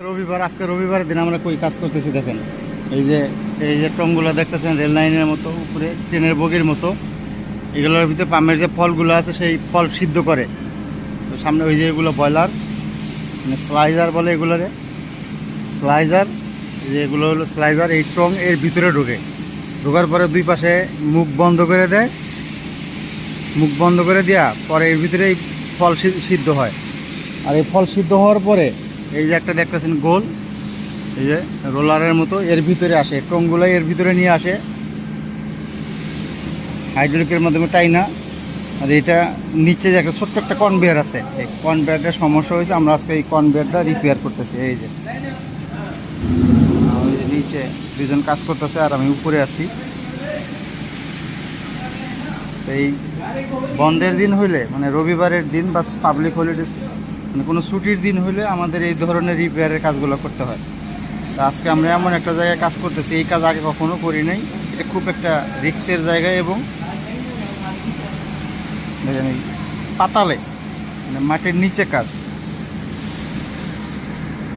রবিবার, আজকে রবিবারের দিন আমরা কই কাজ করতেছি দেখেন। এই যে ট্রংগুলো দেখতেছেন রেল লাইনের মতো, উপরে ট্রেনের বগির মতো। এগুলোর ভিতরে পামের যে ফলগুলো আছে সেই ফল সিদ্ধ করে। তো সামনে ওই যে এগুলো বয়লার, মানে স্লাইজার বলে এগুলোরে, স্লাইজার। যে এগুলো হলো স্লাইজার। এই ট্রং এর ভিতরে ঢোকার পরে দুই পাশে মুখ বন্ধ করে দেয়। মুখ বন্ধ করে দেওয়া পরে এর ভিতরে এই ফল সিদ্ধ হয়। আর এই ফল সিদ্ধ হওয়ার পরে এই যে একটা দেখতেছেন গোল, এই যে রোলারের মতো, এর ভিতরে আসে ট্রংগুলো, এর ভিতরে নিয়ে আসে হাইড্রোলিকের মাধ্যমে টাইনা। আর এটা নিচে যে একটা ছোট্ট একটা কনভেয়ার আছে, এই কনভেয়ারটার সমস্যা হয়েছে। আমরা আজকে এই কনভেয়ারটা রিপেয়ার করতেছি। এই যে নিচে দুজন কাজ করতেছে আর আমি উপরে আছি। এই বন্ধের দিন হইলে, মানে রবিবারের দিন বা পাবলিক হলিডেজ, মানে কোনো ছুটির দিন হইলে আমাদের এই ধরনের রিপেয়ারের কাজগুলো করতে হয়। তো আজকে আমরা এমন একটা জায়গায় কাজ করতেছি, এই কাজ আগে কখনো করি নাই। এটা খুব একটা রিস্কের জায়গায় এবং দেখেন এই পাতালে, মানে মাটির নিচে কাজ।